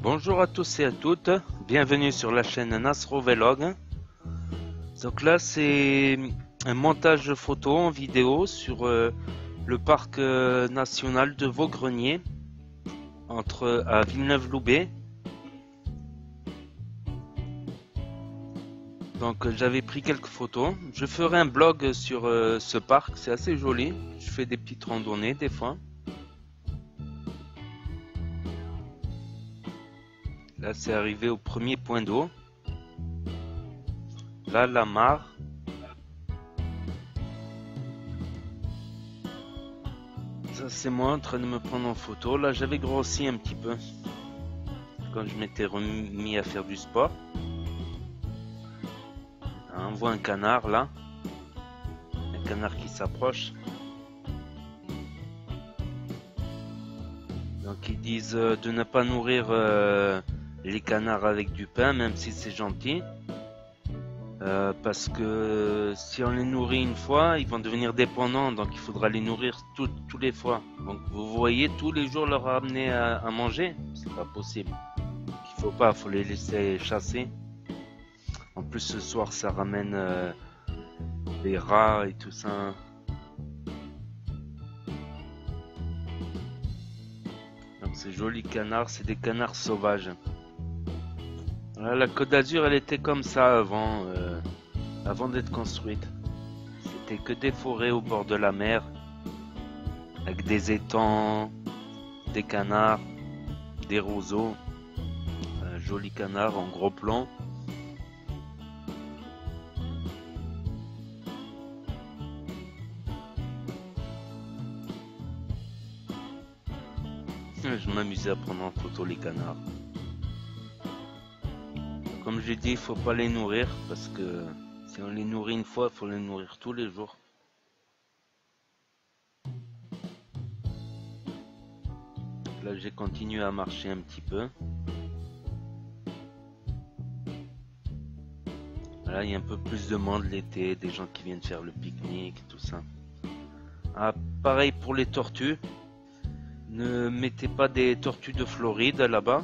Bonjour à tous et à toutes, bienvenue sur la chaîne Nasro Vlog. Donc là c'est un montage photo en vidéo sur le parc national de Vaudreuil à Villeneuve-Loubet. Donc j'avais pris quelques photos, je ferai un blog sur ce parc, c'est assez joli, je fais des petites randonnées des fois. Là c'est arrivé au premier point d'eau. Là la mare. Ça c'est moi en train de me prendre en photo. Là j'avais grossi un petit peu quand je m'étais remis à faire du sport. On voit un canard là. Un canard qui s'approche. Donc ils disent de ne pas nourrir les canards avec du pain, même si c'est gentil. Parce que si on les nourrit une fois, ils vont devenir dépendants, donc il faudra les nourrir tous les fois. Donc vous voyez, tous les jours leur ramener à manger, c'est pas possible. Faut les laisser chasser. En plus ce soir ça ramène des rats et tout ça. Donc ces jolis canards, c'est des canards sauvages. Voilà, la Côte d'Azur elle était comme ça avant d'être construite. C'était que des forêts au bord de la mer, avec des étangs, des canards, des roseaux. Un joli canard en gros plan. Je m'amusais à prendre en photo les canards. Comme j'ai dit, il faut pas les nourrir parce que si on les nourrit une fois, il faut les nourrir tous les jours. Là, j'ai continué à marcher un petit peu. Là, il y a un peu plus de monde l'été, des gens qui viennent faire le pique-nique, tout ça. Ah, pareil pour les tortues. Ne mettez pas des tortues de Floride là-bas.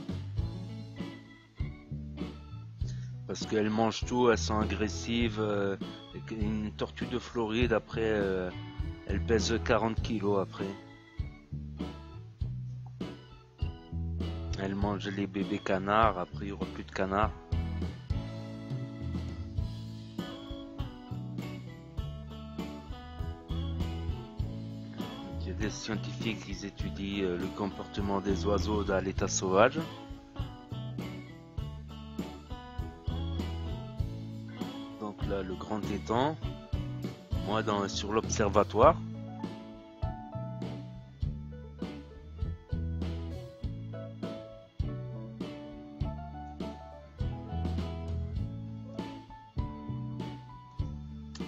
Parce qu'elles mangent tout, elles sont agressives. Une tortue de Floride, après, elle pèse 40 kilos après. Elle mange les bébés canards, après il n'y aura plus de canards. Il y a des scientifiques qui étudient le comportement des oiseaux dans l'état sauvage. Donc là, le grand étang. Moi, sur l'observatoire.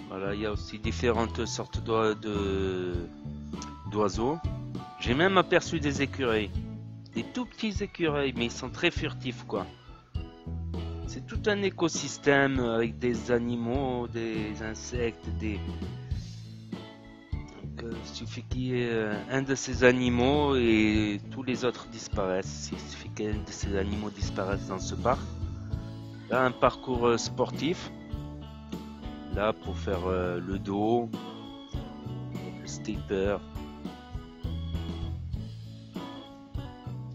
Voilà, il y a aussi différentes sortes d'oiseaux. J'ai même aperçu des écureuils. Des tout petits écureuils, mais ils sont très furtifs, quoi. C'est tout un écosystème avec des animaux, des insectes, Donc, il suffit qu'il y ait un de ces animaux et tous les autres disparaissent. Il suffit qu'un de ces animaux disparaisse dans ce parc. Là, un parcours sportif. Là, pour faire le dos, le stepper.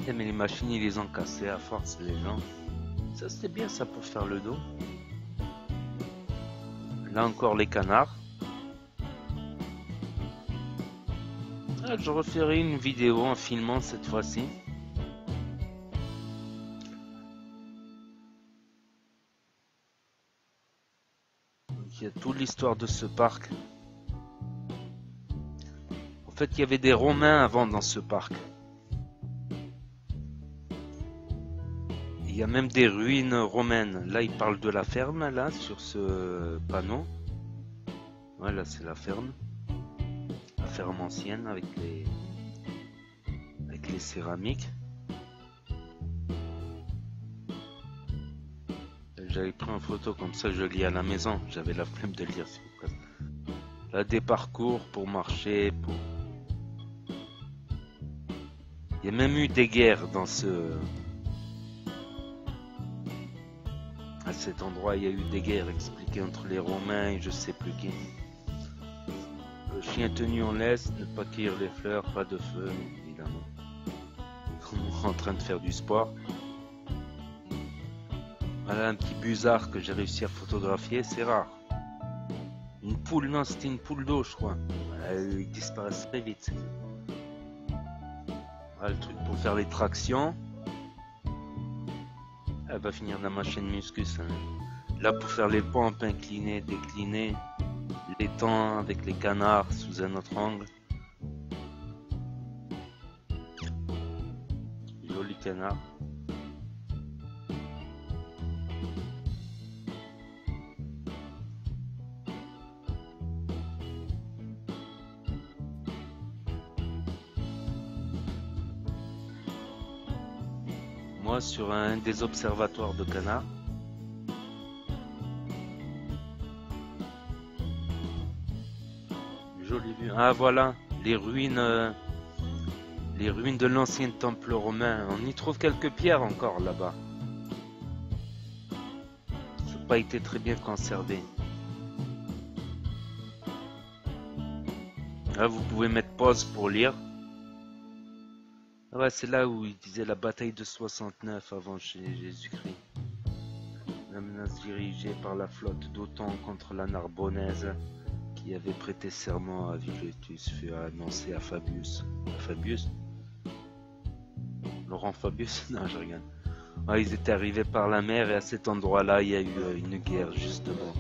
Mais les machines, ils les ont cassées à force, les gens. Ça, c'était bien ça pour faire le dos. Là encore, les canards. Ah, je referai une vidéo en filmant cette fois-ci. Il y a toute l'histoire de ce parc. En fait, il y avait des Romains avant dans ce parc. Il y a même des ruines romaines. Là, il parle de la ferme, là, sur ce panneau. Voilà, c'est la ferme. La ferme ancienne avec les céramiques. J'avais pris une photo comme ça, je lis à la maison. J'avais la flemme de lire. Là, des parcours pour marcher. Il y a même eu des guerres dans ce À cet endroit, il y a eu des guerres expliquées entre les Romains et je sais plus qui. Le chien tenu en laisse, ne pas cueillir les fleurs, pas de feu, évidemment. En train de faire du sport. Voilà un petit busard que j'ai réussi à photographier, c'est rare. Une poule, non, c'était une poule d'eau, je crois. Elle disparaît très vite. Voilà le truc pour faire les tractions. Elle va finir dans ma chaîne muscu, ça. Là, pour faire les pompes inclinées, déclinées, les temps avec les canards sous un autre angle. Joli canard. Moi, sur un des observatoires de canards. Jolie vue. Ah voilà, les ruines de l'ancien temple romain. On y trouve quelques pierres encore là-bas. Ça n'a pas été très bien conservé. Là, vous pouvez mettre pause pour lire. Ah ouais, c'est là où il disait la bataille de 69 avant Jésus-Christ. La menace dirigée par la flotte d'Othon contre la Narbonnaise qui avait prêté serment à Villetus fut annoncée à Fabius. Fabius? Laurent Fabius? Non, je regarde. Ouais, ils étaient arrivés par la mer et à cet endroit-là, il y a eu une guerre justement.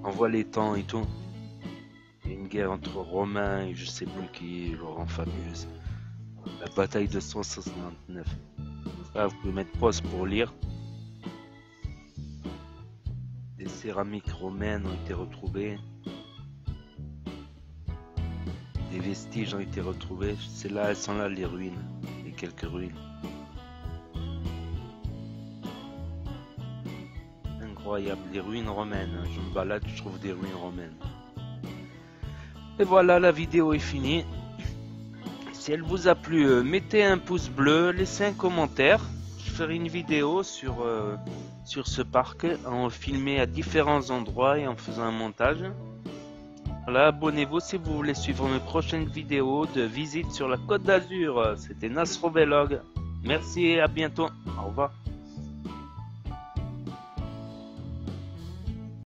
On voit les temps et tout. Il y a une guerre entre Romains et je sais plus qui, Laurent Fabius. La bataille de 169. Là, vous pouvez mettre pause pour lire. Des céramiques romaines ont été retrouvées. Des vestiges ont été retrouvés. C'est là, elles sont là les ruines. Les quelques ruines. Incroyable, les ruines romaines. Je me balade, je trouve des ruines romaines. Et voilà, la vidéo est finie. Si elle vous a plu, mettez un pouce bleu, laissez un commentaire. Je ferai une vidéo sur ce parc en filmé à différents endroits et en faisant un montage. Voilà, abonnez-vous si vous voulez suivre mes prochaines vidéos de visite sur la Côte d'Azur. C'était Nasro Vlog. Merci et à bientôt. Au revoir.